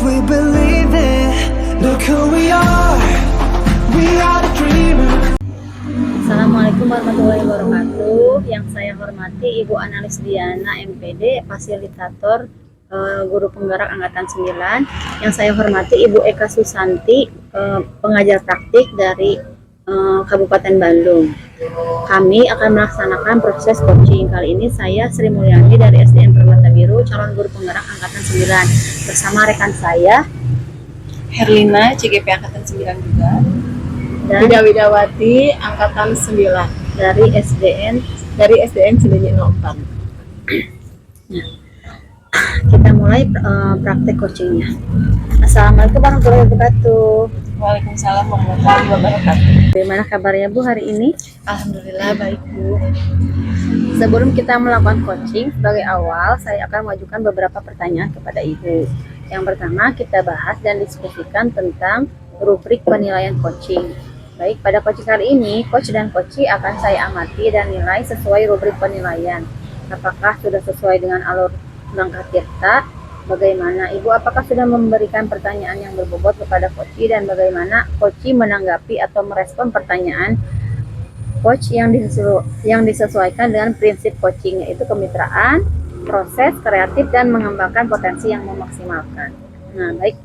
we believe it. Look who we are the dreamers. Assalamualaikum warahmatullahi wabarakatuh. Yang saya hormati Ibu Analis Diana MPD, fasilitator guru penggerak angkatan 9. Yang saya hormati Ibu Eka Susanti, pengajar praktik dari Kabupaten Bandung. Kami akan melaksanakan proses coaching. Kali ini saya Sri Mulyani dari SDN Permata Biru, calon guru penggerak angkatan 9, bersama rekan saya Herlina, CGP angkatan 9 juga, dan Ida Widawati angkatan 9 dari SDN Cilenyi 04. Nah, kita mulai praktek coachingnya. Assalamualaikum warahmatullahi wabarakatuh. Waalaikumsalam warahmatullahi wabarakatuh. Bagaimana kabarnya Bu hari ini? Alhamdulillah baik Bu. Sebelum kita melakukan coaching, sebagai awal saya akan mengajukan beberapa pertanyaan kepada Ibu. Yang pertama, kita bahas dan diskusikan tentang rubrik penilaian coaching. Baik, pada coaching kali ini, coach dan coachee akan saya amati dan nilai sesuai rubrik penilaian. Apakah sudah sesuai dengan alur langkah tirta? Bagaimana Ibu, apakah sudah memberikan pertanyaan yang berbobot kepada coachee, dan bagaimana coachee menanggapi atau merespon pertanyaan coach yang disesuaikan dengan prinsip coaching, yaitu kemitraan, proses, kreatif, dan mengembangkan potensi yang memaksimalkan. Nah, baik,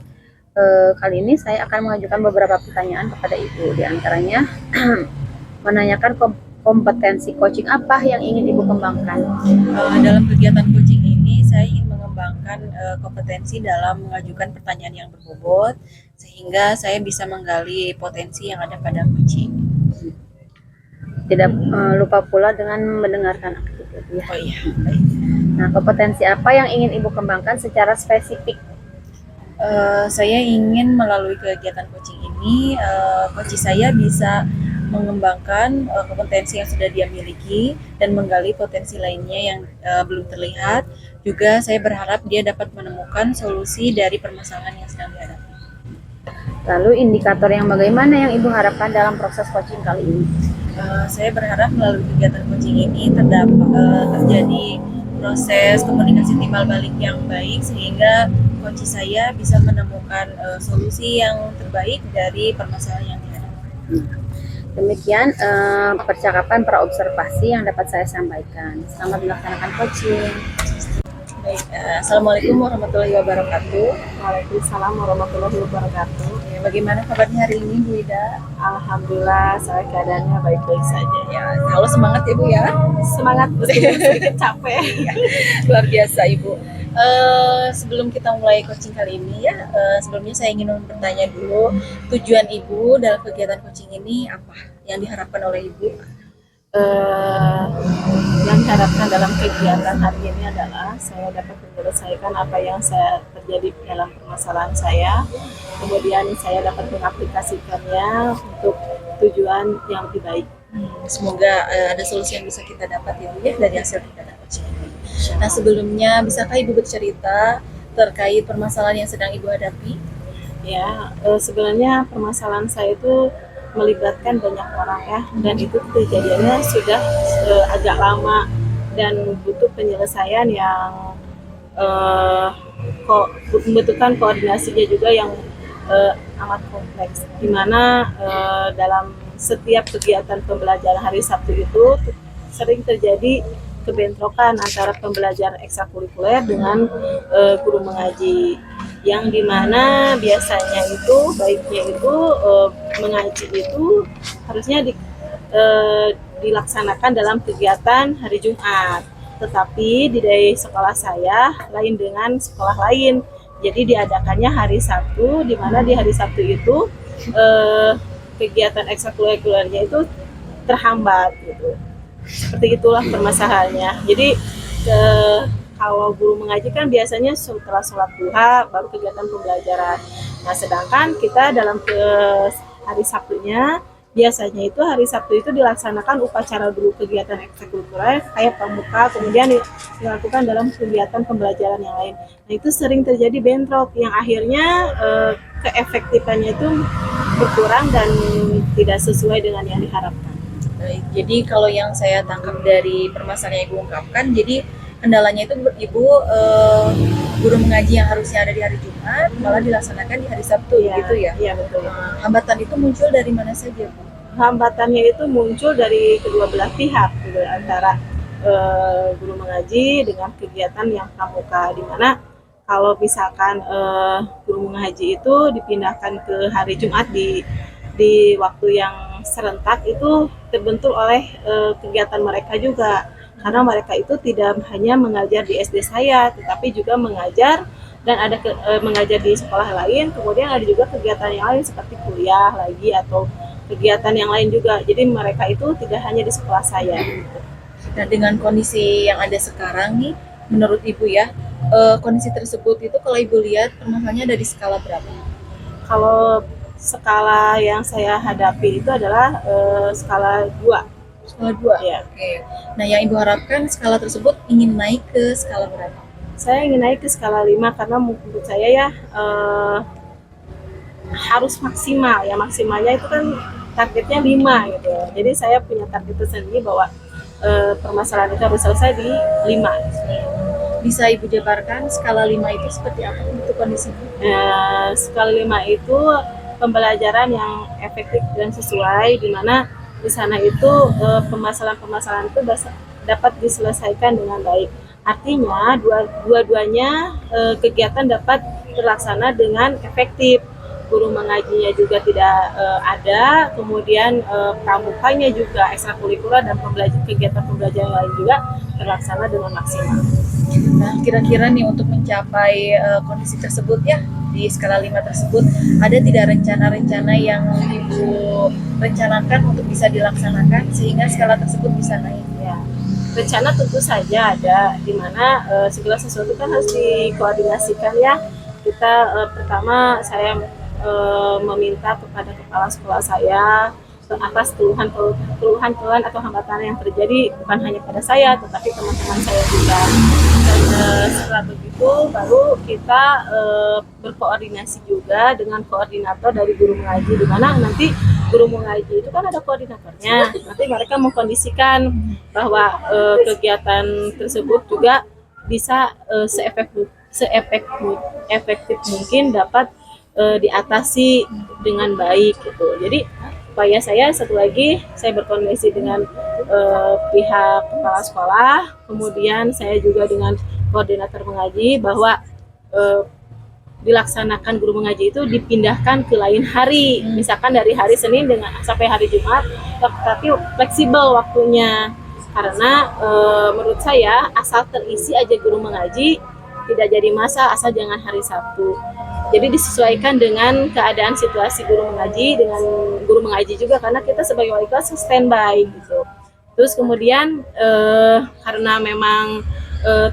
kali ini saya akan mengajukan beberapa pertanyaan kepada Ibu. Di antaranya menanyakan kompetensi coaching apa yang ingin Ibu kembangkan. Dalam kegiatan coaching ini saya ingin mengembangkan kompetensi dalam mengajukan pertanyaan yang berbobot, sehingga saya bisa menggali potensi yang ada pada coaching. Tidak lupa pula dengan mendengarkan aktivitas. Ya. Oh iya, baik. Nah, kompetensi apa yang ingin Ibu kembangkan secara spesifik? Saya ingin melalui kegiatan coaching ini, coach saya bisa mengembangkan kompetensi yang sudah dia miliki dan menggali potensi lainnya yang belum terlihat. Juga saya berharap dia dapat menemukan solusi dari permasalahan yang sedang dihadapi. Lalu indikator yang bagaimana yang Ibu harapkan dalam proses coaching kali ini? Saya berharap melalui kegiatan coaching ini terjadi proses komunikasi timbal balik yang baik, sehingga coach saya bisa menemukan solusi yang terbaik dari permasalahan yang dihadapi. Demikian percakapan praobservasi yang dapat saya sampaikan. Selamat melaksanakan coaching. Baik, Assalamualaikum warahmatullahi wabarakatuh. Waalaikumsalam warahmatullahi wabarakatuh. Ya, bagaimana kabarnya hari ini Bu Ida? Alhamdulillah, saya keadaannya baik-baik saja. Ya, kalau semangat ya Bu ya. Semangat meskipun sedikit capek. Luar biasa Ibu. Sebelum kita mulai coaching kali ini ya, sebelumnya saya ingin bertanya dulu, tujuan Ibu dalam kegiatan coaching ini apa yang diharapkan oleh Ibu? Yang diharapkan dalam kegiatan hari ini adalah saya dapat menyelesaikan apa yang saya terjadi dalam permasalahan saya, kemudian saya dapat mengaplikasikannya untuk tujuan yang lebih baik. Semoga ada solusi yang bisa kita dapat ya Bu ya dari hasil kegiatan coaching ini. Nah, sebelumnya bisakah Ibu bercerita terkait permasalahan yang sedang Ibu hadapi? Ya, sebenarnya permasalahan saya itu melibatkan banyak orang ya, dan itu kejadiannya sudah agak lama dan butuh penyelesaian yang membutuhkan koordinasinya juga yang amat kompleks, dimana dalam setiap kegiatan pembelajaran hari Sabtu itu sering terjadi kebentrokan antara pembelajaran ekstrakurikuler dengan guru mengaji, yang dimana biasanya itu baiknya itu mengaji itu harusnya dilaksanakan dalam kegiatan hari Jumat, tetapi di sekolah saya lain dengan sekolah lain, jadi diadakannya hari Sabtu, di mana di hari Sabtu itu kegiatan ekstrakurikulernya itu terhambat gitu. Seperti itulah permasalahannya. Jadi kalau guru mengaji kan biasanya setelah sholat duha baru kegiatan pembelajaran. Nah, sedangkan kita dalam hari Sabtunya, biasanya itu hari Sabtu itu dilaksanakan upacara dulu kegiatan ekstrakurikuler kayak pramuka, kemudian dilakukan dalam kegiatan pembelajaran yang lain. Nah, itu sering terjadi bentrok yang akhirnya keefektifannya itu berkurang dan tidak sesuai dengan yang diharapkan. Baik, jadi kalau yang saya tangkap dari permasalahan yang Ibu ungkapkan, jadi kendalanya itu Ibu guru mengaji yang harusnya ada di hari Jumat malah dilaksanakan di hari Sabtu gitu ya. Iya betul. Hambatan itu muncul dari mana saja, Bu? Hambatannya itu muncul dari kedua belah pihak, gitu, antara guru mengaji dengan kegiatan yang pramuka, di mana kalau misalkan guru mengaji itu dipindahkan ke hari Jumat di waktu yang serentak, itu terbentur oleh kegiatan mereka juga, karena mereka itu tidak hanya mengajar di SD saya, tetapi juga mengajar dan ada mengajar di sekolah lain, kemudian ada juga kegiatan yang lain seperti kuliah lagi atau kegiatan yang lain juga. Jadi mereka itu tidak hanya di sekolah saya. Nah, dengan kondisi yang ada sekarang nih, menurut Ibu ya, kondisi tersebut itu kalau Ibu lihat permasalahannya ada di skala berapa? Kalau skala yang saya hadapi itu adalah skala 2. Skala 2? Ya. Oke. Nah, yang Ibu harapkan skala tersebut ingin naik ke skala berapa? Saya ingin naik ke skala 5 karena menurut saya ya harus maksimal ya, maksimalnya itu kan targetnya 5 gitu. Jadi saya punya target tersendiri bahwa permasalahan itu harus selesai di 5. Bisa Ibu jabarkan skala 5 itu seperti apa untuk kondisinya? Skala 5 itu pembelajaran yang efektif dan sesuai, di mana di sana itu permasalahan-permasalahan itu dapat diselesaikan dengan baik. Artinya dua-duanya kegiatan dapat terlaksana dengan efektif. Guru mengajinya juga tidak ada, kemudian pramukanya juga ekstrakurikuler dan kegiatan pembelajaran lain juga terlaksana dengan maksimal. Nah, kira-kira nih untuk mencapai kondisi tersebut ya, di skala 5 tersebut, ada tidak rencana-rencana yang Ibu rencanakan untuk bisa dilaksanakan sehingga skala tersebut bisa naik? Ya, rencana tentu saja ada, di mana segala sesuatu kan harus dikoordinasikan ya. Kita pertama saya meminta kepada kepala sekolah saya atas keluhan atau hambatan yang terjadi bukan hanya pada saya tetapi teman-teman saya juga, dan setelah begitu baru kita berkoordinasi juga dengan koordinator dari guru mengaji, di mana nanti guru mengaji itu kan ada koordinatornya, nanti mereka mengkondisikan bahwa kegiatan tersebut juga bisa seefektif mungkin dapat diatasi dengan baik gitu. Jadi upaya saya satu lagi, saya berkoordinasi dengan pihak kepala sekolah, kemudian saya juga dengan koordinator mengaji bahwa dilaksanakan guru mengaji itu dipindahkan ke lain hari, misalkan dari hari Senin sampai hari Jumat, tapi fleksibel waktunya, karena menurut saya asal terisi aja guru mengaji tidak jadi masa, asal jangan hari Sabtu. Jadi disesuaikan dengan keadaan situasi guru mengaji dengan guru mengaji juga, karena kita sebagai wali kelas standby gitu. Terus kemudian karena memang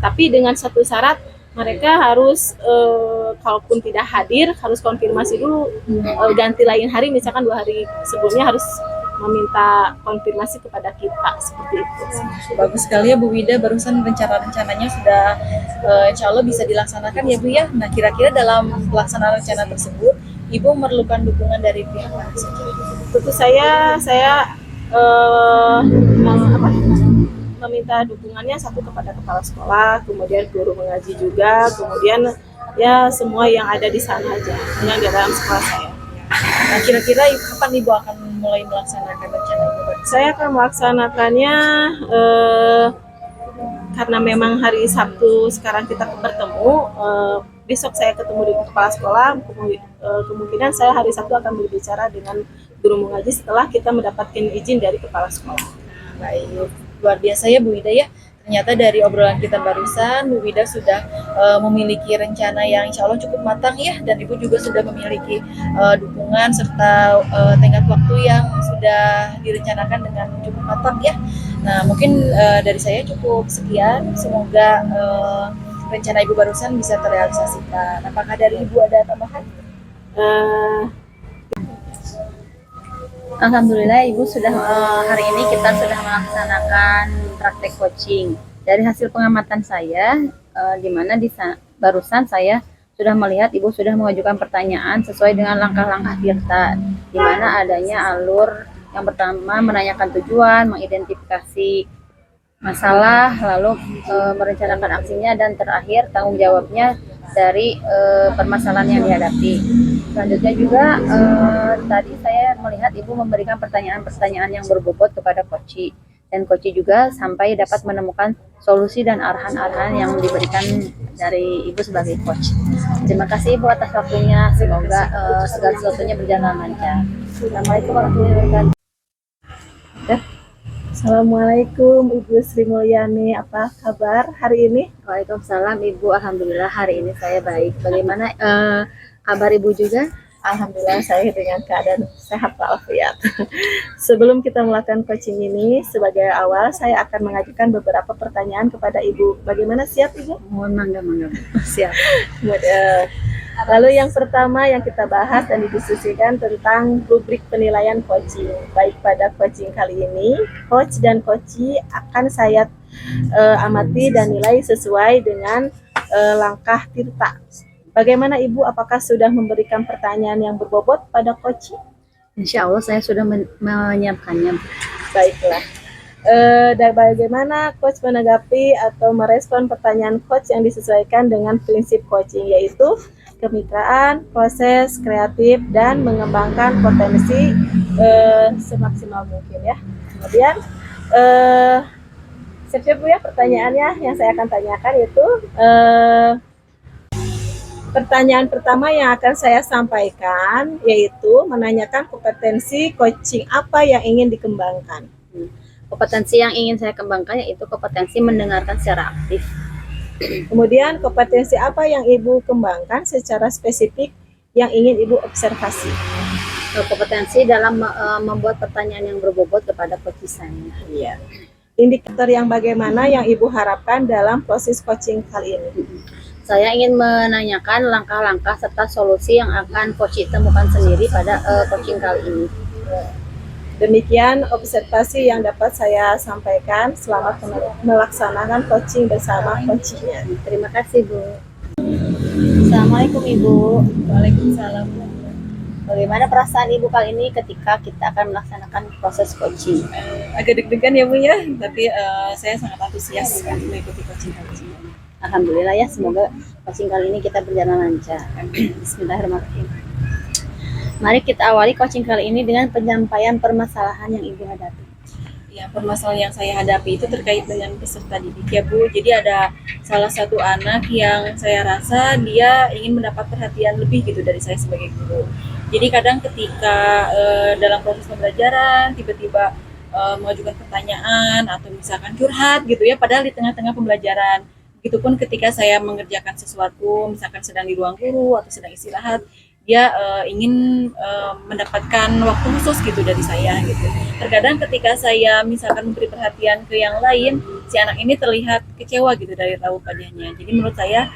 tapi dengan satu syarat, mereka harus kalaupun tidak hadir harus konfirmasi dulu ganti lain hari, misalkan 2 hari sebelumnya harus meminta konfirmasi kepada kita, seperti itu. Bagus sekali ya Bu Wida, barusan rencana-rencananya sudah insya Allah bisa dilaksanakan ya Bu ya. Nah, kira-kira dalam pelaksanaan rencana tersebut Ibu memerlukan dukungan dari pihak mana saja? Tentu saya meminta dukungannya satu kepada kepala sekolah, kemudian guru mengaji juga, kemudian ya semua yang ada di sana aja, yang di dalam sekolah saya. Nah, kira-kira kapan Ibu akan mulai melaksanakan rencana Ibu? Saya akan melaksanakannya karena memang hari Sabtu sekarang kita bertemu, besok saya ketemu di kepala sekolah, kemungkinan saya hari Sabtu akan berbicara dengan guru mengaji setelah kita mendapatkan izin dari kepala sekolah. Baik, luar biasa ya Bu Wida ya. Ternyata dari obrolan kita barusan, Bu Wida sudah memiliki rencana yang insya Allah cukup matang ya, dan Ibu juga sudah memiliki dukungan serta tenggat waktu yang sudah direncanakan dengan cukup matang ya. Nah, mungkin dari saya cukup sekian. Semoga rencana Ibu barusan bisa terrealisasikan. Apakah dari Ibu ada tambahan? Alhamdulillah Ibu sudah hari ini kita sudah melaksanakan praktek coaching. Dari hasil pengamatan saya, di mana barusan saya sudah melihat Ibu sudah mengajukan pertanyaan sesuai dengan langkah-langkah kita, di mana adanya alur yang pertama menanyakan tujuan, mengidentifikasi masalah, lalu merencanakan aksinya, dan terakhir tanggung jawabnya dari permasalahan yang dihadapi. Selanjutnya juga tadi saya melihat Ibu memberikan pertanyaan-pertanyaan yang berbobot kepada Koci, dan Koci juga sampai dapat menemukan solusi dan arahan-arahan yang diberikan dari Ibu sebagai coach. Terima kasih Ibu atas waktunya. Semoga segala sesuatunya berjalan lancar. Assalamualaikum warahmatullahi wabarakatuh. Assalamualaikum Ibu Sri Mulyani, apa kabar hari ini? Waalaikumsalam Ibu, alhamdulillah hari ini saya baik. Bagaimana kabar Ibu juga? Alhamdulillah saya dengan keadaan sehat walafiat. Sebelum kita melakukan coaching ini, sebagai awal saya akan mengajukan beberapa pertanyaan kepada Ibu. Bagaimana, siap Ibu? Mohon mangga. Siap. Lalu yang pertama yang kita bahas dan didiskusikan tentang rubrik penilaian coaching. Baik pada coaching kali ini, coach dan coachee akan saya amati dan nilai sesuai dengan langkah Tirta. Bagaimana Ibu, apakah sudah memberikan pertanyaan yang berbobot pada coachee? Insya Allah saya sudah menyiapkannya. Baiklah. Dan bagaimana coach menanggapi atau merespon pertanyaan coach yang disesuaikan dengan prinsip coaching, yaitu kemitraan, proses kreatif, dan mengembangkan potensi semaksimal mungkin ya. Kemudian siap-siap Bu ya, pertanyaannya yang saya akan tanyakan itu pertanyaan pertama yang akan saya sampaikan yaitu menanyakan kompetensi coaching apa yang ingin dikembangkan. Kompetensi yang ingin saya kembangkan yaitu kompetensi mendengarkan secara aktif. Kemudian kompetensi apa yang Ibu kembangkan secara spesifik yang ingin Ibu observasi? Kompetensi dalam membuat pertanyaan yang berbobot kepada coach saya. Iya. Indikator yang bagaimana yang Ibu harapkan dalam proses coaching kali ini? Saya ingin menanyakan langkah-langkah serta solusi yang akan coach temukan sendiri pada coaching kali ini. Demikian observasi yang dapat saya sampaikan. Selamat melaksanakan coaching bersama coachnya. Terima kasih Bu. Assalamualaikum Ibu. Waalaikumsalam. Bagaimana perasaan Ibu kali ini ketika kita akan melaksanakan proses coaching? Agak deg-degan ya Bu ya, tapi saya sangat antusias untuk mengikuti coaching kali ini. Alhamdulillah ya, semoga coaching kali ini kita berjalan lancar. Bismillahirrahmanirrahim. Mari kita awali coaching kali ini dengan penyampaian permasalahan yang Ibu hadapi. Ya, permasalahan yang saya hadapi itu terkait dengan peserta didik ya Bu. Jadi ada salah satu anak yang saya rasa dia ingin mendapat perhatian lebih gitu dari saya sebagai guru. Jadi kadang ketika dalam proses pembelajaran tiba-tiba mengajukan pertanyaan atau misalkan curhat gitu ya, padahal di tengah-tengah pembelajaran. Begitupun ketika saya mengerjakan sesuatu, misalkan sedang di ruang guru atau sedang istirahat, dia ingin mendapatkan waktu khusus gitu dari saya gitu. Terkadang ketika saya misalkan memberi perhatian ke yang lain, si anak ini terlihat kecewa gitu dari raut wajahnya. Jadi menurut saya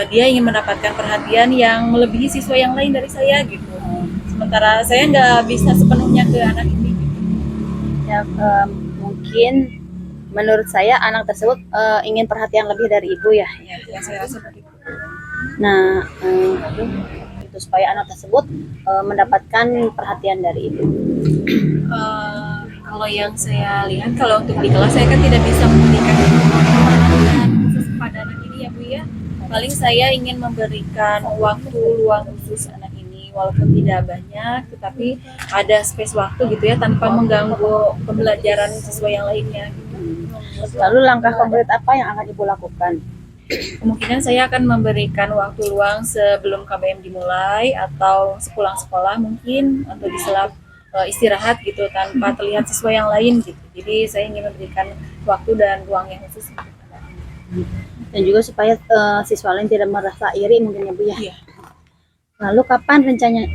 dia ingin mendapatkan perhatian yang melebihi siswa yang lain dari saya gitu. Sementara saya nggak bisa sepenuhnya ke anak ini. Ya, mungkin menurut saya anak tersebut ingin perhatian lebih dari Ibu ya. Ya saya rasa begitu. Nah, itu supaya anak tersebut mendapatkan perhatian dari Ibu. Kalau yang saya lihat, kalau untuk di kelas saya kan tidak bisa memberikan perhatian khusus kepada anak ini ya Bu ya. Paling saya ingin memberikan waktu luang khusus anak ini, walaupun tidak banyak, tetapi ada space waktu gitu ya, tanpa mengganggu pembelajaran siswa yang lainnya. Gitu. Lalu langkah konkret apa yang akan Ibu lakukan? Kemungkinan saya akan memberikan waktu luang sebelum KBM dimulai atau sepulang sekolah mungkin, atau di sela istirahat gitu tanpa terlihat siswa yang lain gitu. Jadi saya ingin memberikan waktu dan ruang yang khusus untuk anak ini. Dan juga supaya siswa lain tidak merasa iri mungkin ya Bu ya. Iya. Lalu kapan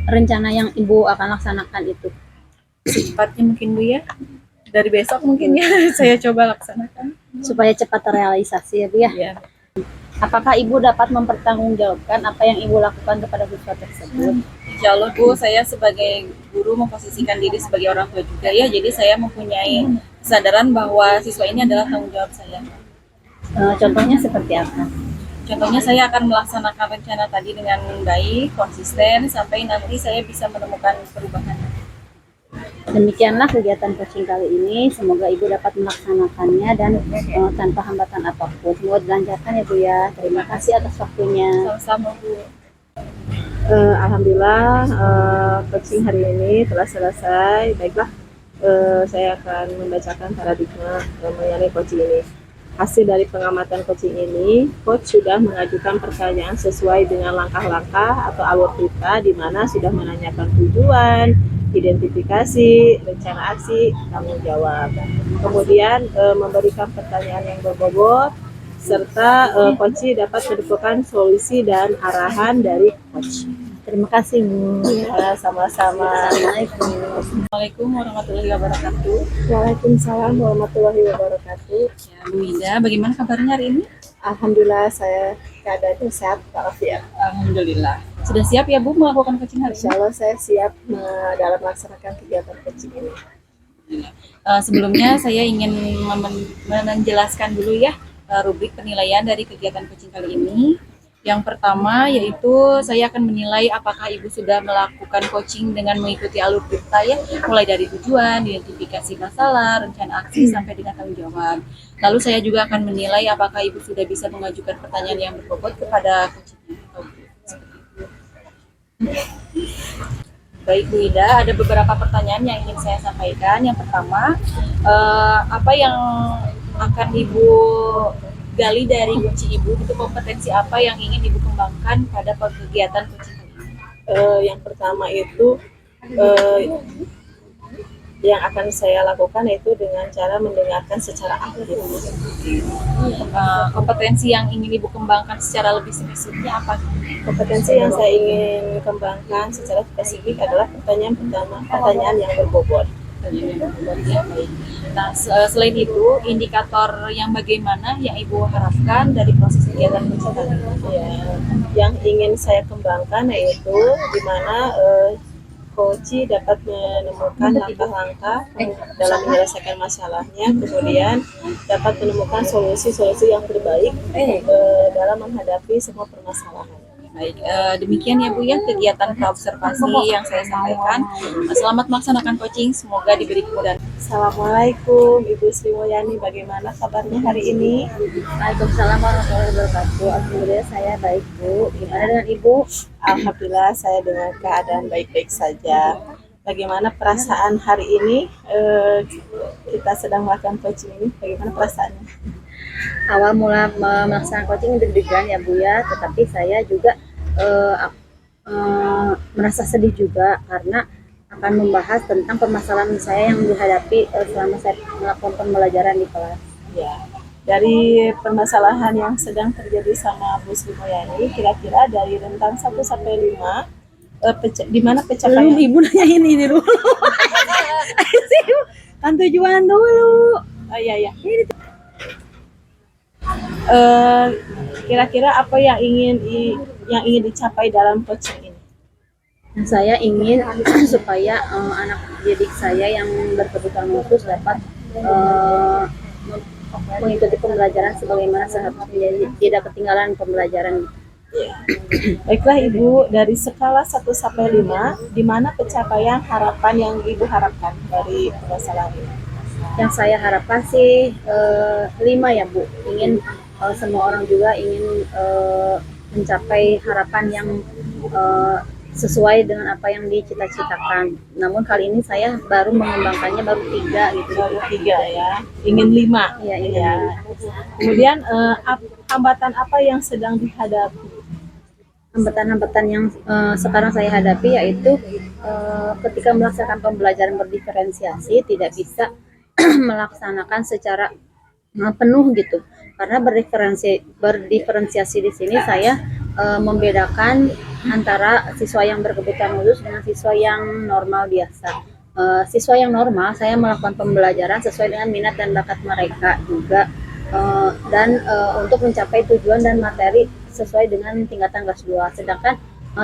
rencana yang Ibu akan laksanakan itu? Cepatnya mungkin Bu ya. Dari besok mungkin ya saya coba laksanakan. Supaya cepat terrealisasi ya Bu ya. Iya. Apakah Ibu dapat mempertanggungjawabkan apa yang Ibu lakukan kepada siswa tersebut? Insya Allah Bu, saya sebagai guru memposisikan diri sebagai orang tua juga ya. Jadi saya mempunyai kesadaran bahwa siswa ini adalah tanggung jawab saya. Contohnya seperti apa? Contohnya saya akan melaksanakan rencana tadi dengan baik, konsisten, sampai nanti saya bisa menemukan perubahan. Demikianlah kegiatan coaching kali ini. Semoga Ibu dapat melaksanakannya dan tanpa hambatan apapun. Semoga dilancarkan ya Bu ya. Terima kasih atas waktunya. Sama-sama Bu. Alhamdulillah coaching hari ini telah selesai. Baiklah, saya akan membacakan paradigma mengenai coaching ini. Hasil dari pengamatan coaching ini, coach sudah mengajukan pertanyaan sesuai dengan langkah-langkah atau alur kita, di mana sudah menanyakan tujuan, identifikasi, rencana aksi, tanggung jawab. Kemudian memberikan pertanyaan yang berbobot, serta coach dapat menemukan solusi dan arahan dari coach. Terima kasih Bu. Ya, sama-sama. Assalamualaikum warahmatullahi wabarakatuh. Waalaikumsalam warahmatullahi wabarakatuh. Ya, Bu Ida, bagaimana kabarnya hari ini? Alhamdulillah saya keadaannya sehat walafiat. Alhamdulillah. Sudah siap ya Bu melakukan coaching hari Insya ini? Allah saya siap dalam melaksanakan kegiatan coaching ini. Sebelumnya saya ingin menjelaskan dulu ya rubrik penilaian dari kegiatan coaching kali ini. Yang pertama yaitu saya akan menilai apakah Ibu sudah melakukan coaching dengan mengikuti alur kita ya, mulai dari tujuan, identifikasi masalah, rencana aksi sampai dengan tanggung jawab. Lalu saya juga akan menilai apakah Ibu sudah bisa mengajukan pertanyaan yang berbobot kepada coachingnya. Baik Bu Ida, ada beberapa pertanyaan yang ingin saya sampaikan. Yang pertama, apa yang akan Ibu gali dari coaching Ibu, itu kompetensi apa yang ingin Ibu kembangkan pada kegiatan coaching ini? Yang pertama itu yang akan saya lakukan yaitu dengan cara mendengarkan secara aktif. Kompetensi yang ingin Ibu kembangkan secara lebih spesifiknya apa? Kompetensi yang saya ingin kembangkan secara spesifik adalah pertanyaan pertama, pertanyaan yang berbobot. Ya, baik. Nah, selain itu, indikator yang bagaimana yang Ibu harapkan dari proses kegiatan coaching ini? Ya, yang ingin saya kembangkan yaitu di mana coach dapat menemukan langkah-langkah dalam menyelesaikan masalahnya, kemudian dapat menemukan solusi-solusi yang terbaik dalam menghadapi semua permasalahan. Baik, demikian ya Bu ya kegiatan praobservasi yang saya sampaikan. Selamat melaksanakan coaching, semoga diberi kemudahan. Assalamualaikum Ibu Sri Mulyani, bagaimana kabarnya hari ini? Waalaikumsalam warahmatullahi wabarakatuh. Alhamdulillah saya baik Bu. Gimana dengan Ibu? Alhamdulillah saya dengan keadaan baik-baik saja. Bagaimana perasaan hari ini? Kita sedang melakukan coaching ini, bagaimana perasaannya? Awal mula melaksanakan coaching deg-degan ya Bu ya, tetapi saya juga merasa sedih juga karena akan membahas tentang permasalahan saya yang dihadapi selama saya melakukan pembelajaran di kelas. Ya, dari permasalahan yang sedang terjadi sama Bu Sri Mulyani, kira-kira dari rentang 1 sampai 5, di mana pencapaian? Belum Ibu nanyain ini dulu. Ayo sih, kan tujuan dulu. Oh iya ya. Kira-kira apa yang ingin dicapai dalam coaching ini? Saya ingin supaya anak didik saya yang berkebutuhan khusus dapat mengikuti pembelajaran sebagaimana seharusnya, tidak ketinggalan pembelajaran. Ya. Baiklah Ibu, dari skala 1 sampai 5, di mana pencapaian harapan yang Ibu harapkan dari permasalahan ini? Yang saya harapkan sih 5 ya Bu. Ingin semua orang juga ingin mencapai harapan yang sesuai dengan apa yang dicita-citakan. Namun kali ini saya baru mengembangkannya baru 3 gitu. Baru 3 ya, ingin 5. Iya, ingin Ya. Kemudian hambatan apa yang sedang dihadapi? Hambatan-hambatan yang sekarang saya hadapi yaitu ketika melaksanakan pembelajaran berdiferensiasi tidak bisa melaksanakan secara penuh gitu. Karena berdiferensiasi di sini saya membedakan antara siswa yang berkebutuhan khusus dengan siswa yang normal biasa. Siswa yang normal saya melakukan pembelajaran sesuai dengan minat dan bakat mereka juga, dan untuk mencapai tujuan dan materi sesuai dengan tingkatan kelas 2. Sedangkan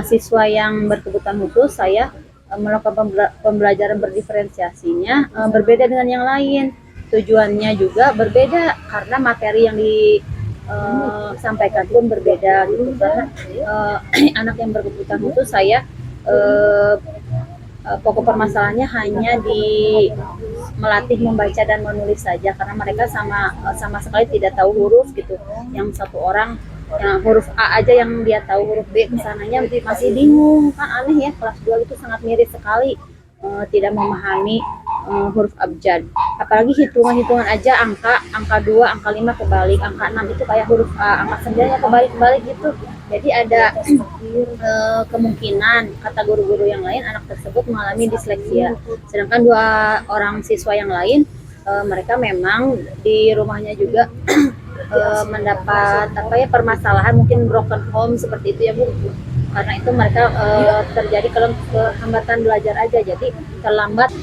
siswa yang berkebutuhan khusus saya melakukan pembelajaran berdiferensiasinya berbeda dengan yang lain. Tujuannya juga berbeda karena materi yang disampaikan pun berbeda gitu. Karena anak yang berkebutuhan khusus saya pokok permasalahannya hanya di melatih membaca dan menulis saja, karena mereka sama sekali tidak tahu huruf gitu. Yang satu orang yang huruf A aja yang dia tahu, huruf B kesananya masih bingung, kan aneh ya. Kelas 2 itu sangat miris sekali, tidak memahami huruf abjad. Apalagi hitungan-hitungan aja, angka 2, angka 5 kebalik, angka 6 itu kayak huruf A, angka 9 nya kebalik-balik gitu. Jadi ada kemungkinan kata guru-guru yang lain anak tersebut mengalami disleksia. Sedangkan 2 orang siswa yang lain, mereka memang di rumahnya juga mendapat permasalahan, mungkin broken home seperti itu ya Bu. Karena itu mereka terjadi kehambatan belajar aja, jadi terlambat.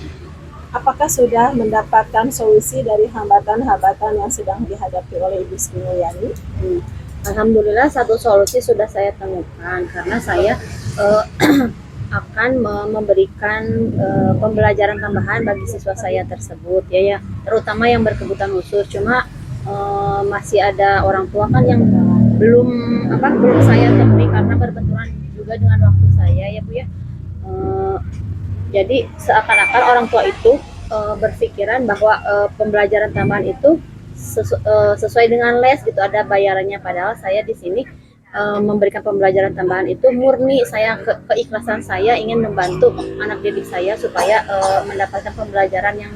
Apakah sudah mendapatkan solusi dari hambatan-hambatan yang sedang dihadapi oleh Ibu Sri Mulyani? Alhamdulillah satu solusi sudah saya temukan, karena saya akan memberikan pembelajaran tambahan bagi siswa saya tersebut ya, terutama yang berkebutuhan khusus. Cuma masih ada orang tua kan yang belum saya temui karena berbenturan juga dengan waktu saya ya Bu ya. Jadi seakan-akan orang tua itu berpikiran bahwa pembelajaran tambahan itu sesuai dengan les gitu, ada bayarannya. Padahal saya di sini memberikan pembelajaran tambahan itu murni saya keikhlasan saya ingin membantu anak didik saya supaya mendapatkan pembelajaran yang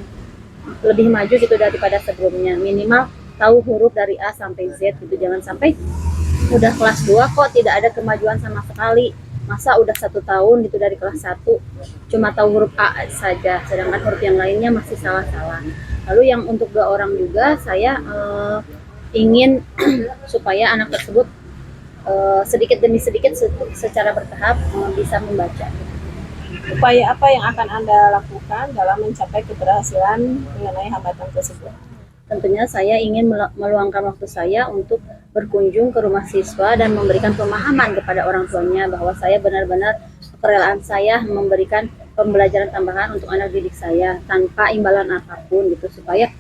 lebih maju gitu daripada sebelumnya. Minimal tahu huruf dari A sampai Z gitu. Jangan sampai udah kelas 2 kok tidak ada kemajuan sama sekali. Masa udah 1 tahun gitu dari kelas 1 cuma tahu huruf A saja, sedangkan huruf yang lainnya masih salah-salah. Lalu yang untuk 2 orang juga saya ingin supaya anak tersebut sedikit demi sedikit secara bertahap bisa membaca. Upaya apa yang akan Anda lakukan dalam mencapai keberhasilan mengenai hambatan tersebut? Tentunya saya ingin meluangkan waktu saya untuk berkunjung ke rumah siswa dan memberikan pemahaman kepada orang tuanya bahwa saya benar-benar kerelaan saya memberikan pembelajaran tambahan untuk anak didik saya tanpa imbalan apapun gitu, supaya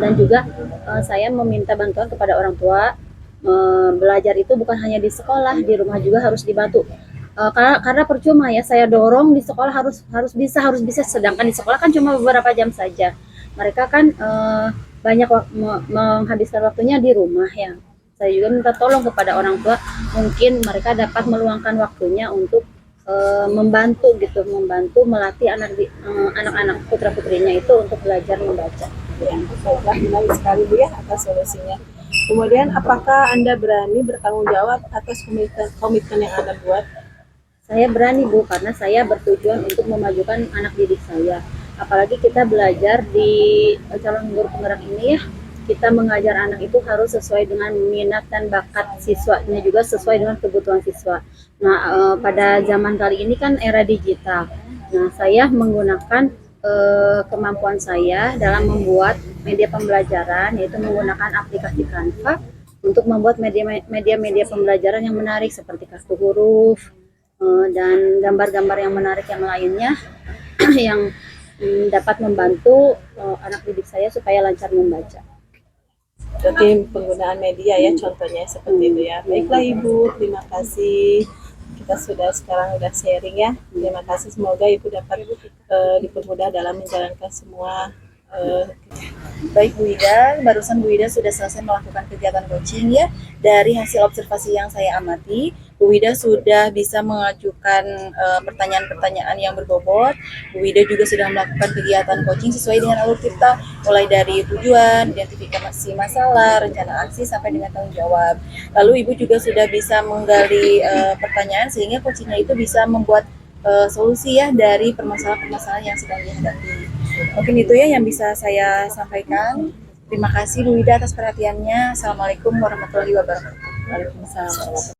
dan juga saya meminta bantuan kepada orang tua. Belajar itu bukan hanya di sekolah, di rumah juga harus dibantu. Karena percuma ya saya dorong di sekolah harus bisa, sedangkan di sekolah kan cuma beberapa jam saja. Mereka kan banyak menghabiskan waktunya di rumah ya. Saya juga minta tolong kepada orang tua, mungkin mereka dapat meluangkan waktunya untuk membantu melatih anak-anak putra-putrinya itu untuk belajar membaca. Ya, baiklah, menarik sekali Bu ya atas solusinya. Kemudian apakah Anda berani bertanggung jawab atas komitmen yang Anda buat? Saya berani Bu, karena saya bertujuan untuk memajukan anak didik saya. Apalagi kita belajar di calon guru penggerak ini ya, kita mengajar anak itu harus sesuai dengan minat dan bakat siswanya, juga sesuai dengan kebutuhan siswa. Nah, pada zaman kali ini kan era digital. Nah, saya menggunakan kemampuan saya dalam membuat media pembelajaran, yaitu menggunakan aplikasi Canva untuk membuat media pembelajaran yang menarik seperti kartu huruf dan gambar-gambar yang menarik yang lainnya yang dapat membantu anak didik saya supaya lancar membaca. Jadi penggunaan media ya contohnya seperti itu ya. Baiklah Ibu, terima kasih. Kita sekarang udah sharing ya. Terima kasih, semoga Ibu dapat dipermudah dalam menjalankan semua. Baik Bu Ida, barusan Bu Ida sudah selesai melakukan kegiatan coaching ya. Dari hasil observasi yang saya amati, Bu Ida sudah bisa mengajukan pertanyaan-pertanyaan yang berbobot. Bu Ida juga sudah melakukan kegiatan coaching sesuai dengan alur kita, mulai dari tujuan, identifikasi masalah, rencana aksi, sampai dengan tanggung jawab. Lalu Ibu juga sudah bisa menggali pertanyaan sehingga coachingnya itu bisa membuat solusi ya dari permasalahan-permasalahan yang sedang dihadapi. Mungkin itu ya yang bisa saya sampaikan. Terima kasih Bu Ida atas perhatiannya. Assalamualaikum warahmatullahi wabarakatuh. Waalaikumsalam.